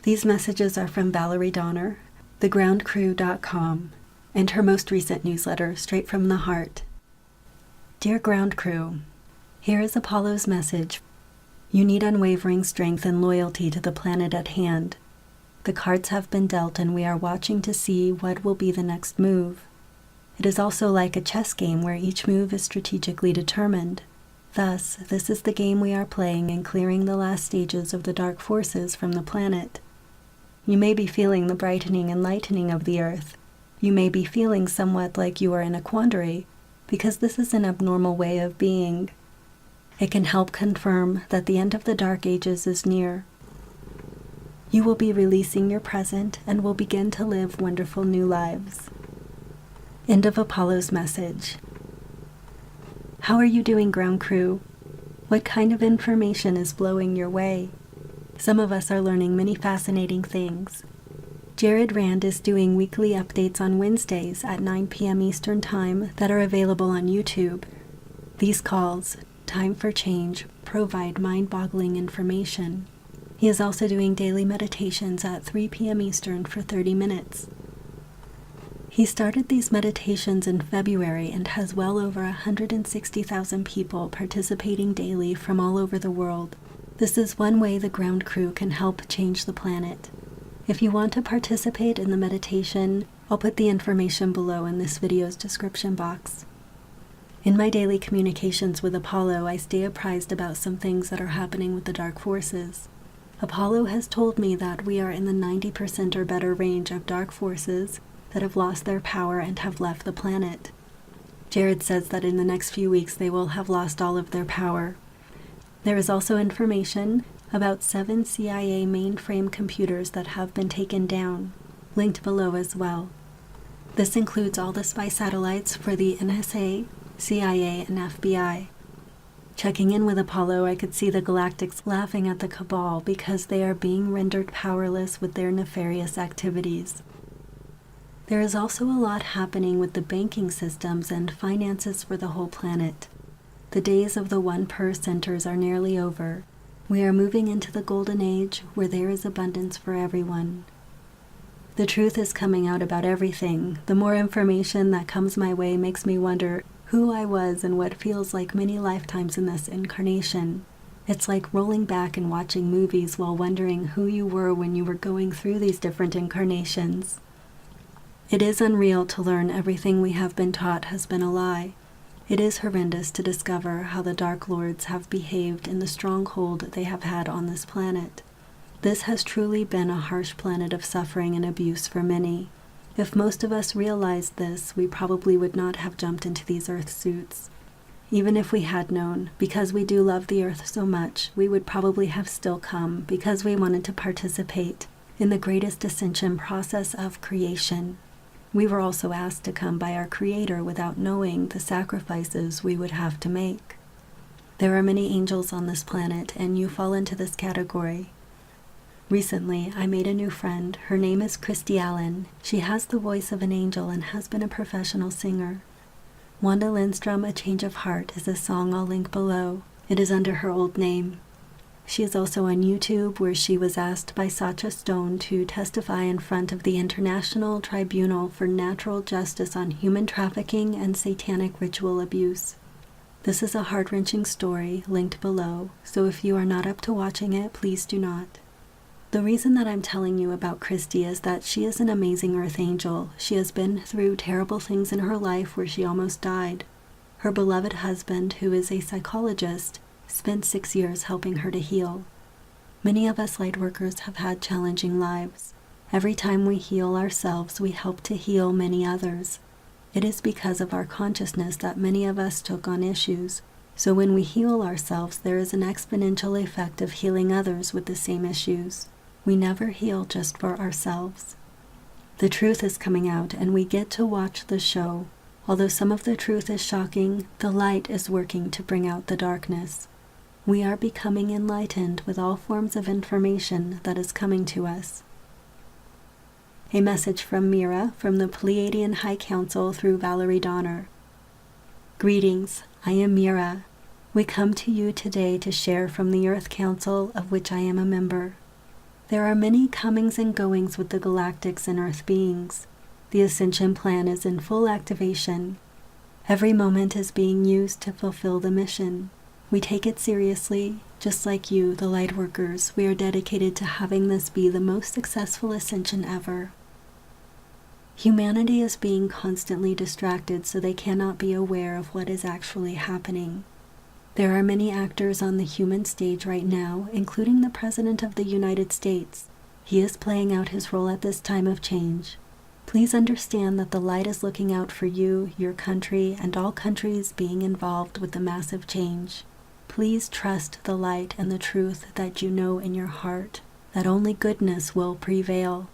These messages are from Valerie Donner, thegroundcrew.com, and her most recent newsletter, Straight from the Heart. Dear Ground Crew, here is Apollo's message. You need unwavering strength and loyalty to the planet at hand. The cards have been dealt and we are watching to see what will be the next move. It is also like a chess game where each move is strategically determined. Thus, this is the game we are playing in clearing the last stages of the dark forces from the planet. You may be feeling the brightening and lightening of the earth. You may be feeling somewhat like you are in a quandary, because this is an abnormal way of being. It can help confirm that the end of the Dark Ages is near. You will be releasing your present and will begin to live wonderful new lives. End of Apollo's message. How are you doing, Ground Crew? What kind of information is blowing your way? Some of us are learning many fascinating things. Jared Rand is doing weekly updates on Wednesdays at 9 p.m. Eastern Time that are available on YouTube. These calls, Time for Change, provide mind-boggling information. He is also doing daily meditations at 3 p.m. Eastern for 30 minutes. He started these meditations in February and has well over 160,000 people participating daily from all over the world. This is one way the Ground Crew can help change the planet. If you want to participate in the meditation, I'll put the information below in this video's description box. In my daily communications with Apollo, I stay apprised about some things that are happening with the dark forces. Apollo has told me that we are in the 90% or better range of dark forces that have lost their power and have left the planet. Jared says that in the next few weeks they will have lost all of their power. There is also information about 7 CIA mainframe computers that have been taken down, linked below as well. This includes all the spy satellites for the NSA, CIA, and FBI. Checking in with Apollo, I could see the Galactics laughing at the Cabal because they are being rendered powerless with their nefarious activities. There is also a lot happening with the banking systems and finances for the whole planet. The days of the one-per centers are nearly over. We are moving into the golden age where there is abundance for everyone. The truth is coming out about everything. The more information that comes my way makes me wonder who I was in what feels like many lifetimes in this incarnation. It's like rolling back and watching movies while wondering who you were when you were going through these different incarnations. It is unreal to learn everything we have been taught has been a lie. It is horrendous to discover how the Dark Lords have behaved in the stronghold they have had on this planet. This has truly been a harsh planet of suffering and abuse for many. If most of us realized this, we probably would not have jumped into these Earth suits. Even if we had known, because we do love the Earth so much, we would probably have still come because we wanted to participate in the greatest ascension process of creation. We were also asked to come by our Creator without knowing the sacrifices we would have to make. There are many angels on this planet, and you fall into this category. Recently, I made a new friend. Her name is Christy Allen. She has the voice of an angel and has been a professional singer. Wanda Lindstrom, A Change of Heart, is a song I'll link below. It is under her old name. She is also on YouTube, where she was asked by Sacha Stone to testify in front of the International Tribunal for Natural Justice on human trafficking and satanic ritual abuse. This is a heart-wrenching story, linked below, so if you are not up to watching it, please do not. The reason that I'm telling you about Christy is that she is an amazing Earth angel. She has been through terrible things in her life where she almost died. Her beloved husband, who is a psychologist, spent 6 years helping her to heal. Many of us lightworkers have had challenging lives. Every time we heal ourselves, we help to heal many others. It is because of our consciousness that many of us took on issues. So when we heal ourselves, there is an exponential effect of healing others with the same issues. We never heal just for ourselves. The truth is coming out, and we get to watch the show. Although some of the truth is shocking, the light is working to bring out the darkness. We are becoming enlightened with all forms of information that is coming to us. A message from Mira from the Pleiadian High Council through Valerie Donner. Greetings, I am Mira. We come to you today to share from the Earth Council, of which I am a member. There are many comings and goings with the galactics and Earth beings. The Ascension Plan is in full activation. Every moment is being used to fulfill the mission. We take it seriously. Just like you, the Lightworkers, we are dedicated to having this be the most successful ascension ever. Humanity is being constantly distracted so they cannot be aware of what is actually happening. There are many actors on the human stage right now, including the President of the United States. He is playing out his role at this time of change. Please understand that the light is looking out for you, your country, and all countries being involved with the massive change. Please trust the light and the truth that you know in your heart, that only goodness will prevail.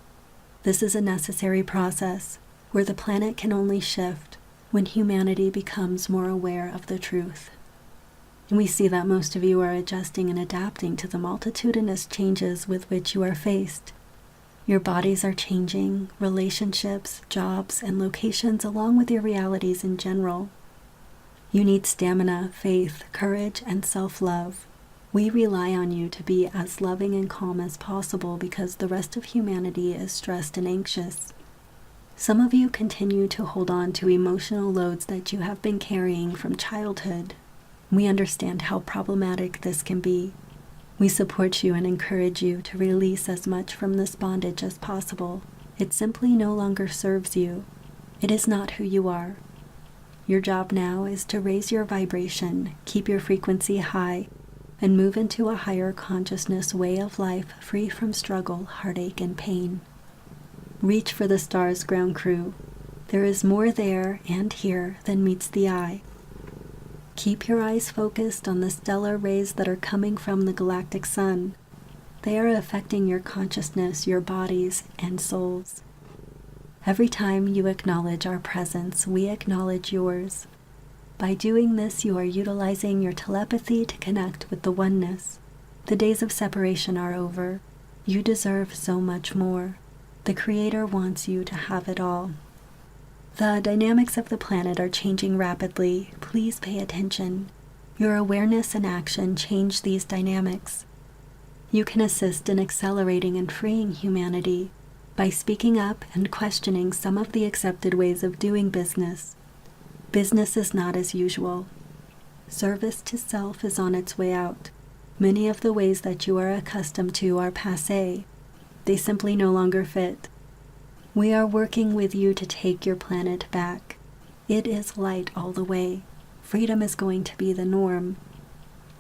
This is a necessary process where the planet can only shift when humanity becomes more aware of the truth. We see that most of you are adjusting and adapting to the multitudinous changes with which you are faced. Your bodies are changing, relationships, jobs, and locations along with your realities in general. You need stamina, faith, courage, and self-love. We rely on you to be as loving and calm as possible because the rest of humanity is stressed and anxious. Some of you continue to hold on to emotional loads that you have been carrying from childhood. We understand how problematic this can be. We support you and encourage you to release as much from this bondage as possible. It simply no longer serves you. It is not who you are. Your job now is to raise your vibration, keep your frequency high, and move into a higher consciousness way of life free from struggle, heartache, and pain. Reach for the stars, ground crew. There is more there and here than meets the eye. Keep your eyes focused on the stellar rays that are coming from the galactic sun. They are affecting your consciousness, your bodies, and souls. Every time you acknowledge our presence, we acknowledge yours. By doing this, you are utilizing your telepathy to connect with the oneness. The days of separation are over. You deserve so much more. The Creator wants you to have it all. The dynamics of the planet are changing rapidly. Please pay attention. Your awareness and action change these dynamics. You can assist in accelerating and freeing humanity by speaking up and questioning some of the accepted ways of doing business. Business is not as usual. Service to self is on its way out. Many of the ways that you are accustomed to are passé. They simply no longer fit. We are working with you to take your planet back. It is light all the way. Freedom is going to be the norm.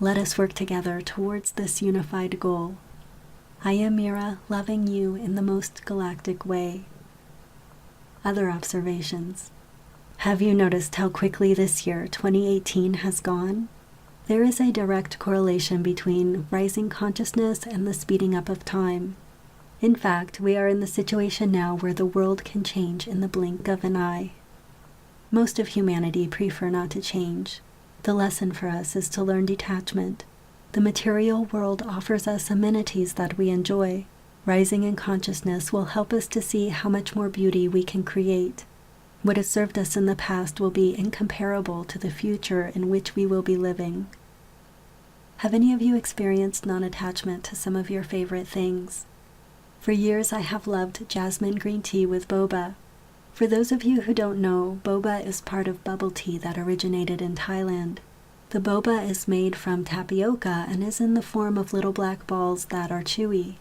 Let us work together towards this unified goal. I am Mira, loving you in the most galactic way. Other observations. Have you noticed how quickly this year, 2018, has gone? There is a direct correlation between rising consciousness and the speeding up of time. In fact, we are in the situation now where the world can change in the blink of an eye. Most of humanity prefer not to change. The lesson for us is to learn detachment. The material world offers us amenities that we enjoy. Rising in consciousness will help us to see how much more beauty we can create. What has served us in the past will be incomparable to the future in which we will be living. Have any of you experienced non-attachment to some of your favorite things? For years I have loved jasmine green tea with boba. For those of you who don't know, boba is part of bubble tea that originated in Thailand. The boba is made from tapioca and is in the form of little black balls that are chewy.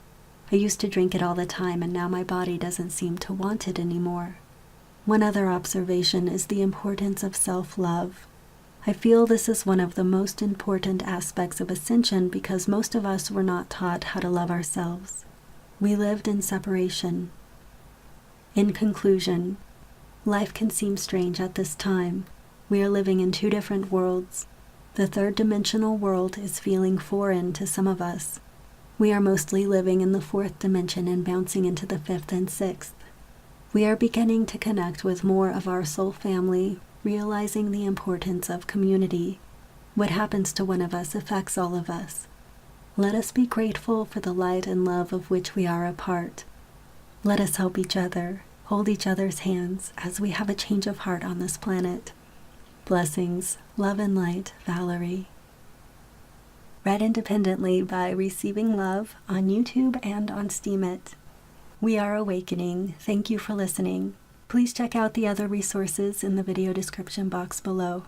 I used to drink it all the time and now my body doesn't seem to want it anymore. One other observation is the importance of self-love. I feel this is one of the most important aspects of ascension because most of us were not taught how to love ourselves. We lived in separation. In conclusion, life can seem strange at this time. We are living in two different worlds. The third-dimensional world is feeling foreign to some of us. We are mostly living in the fourth dimension and bouncing into the fifth and sixth. We are beginning to connect with more of our soul family, realizing the importance of community. What happens to one of us affects all of us. Let us be grateful for the light and love of which we are a part. Let us help each other, hold each other's hands as we have a change of heart on this planet. Blessings, love and light, Valerie. Read independently by Receiving Love on YouTube and on Steemit. We are awakening. Thank you for listening. Please check out the other resources in the video description box below.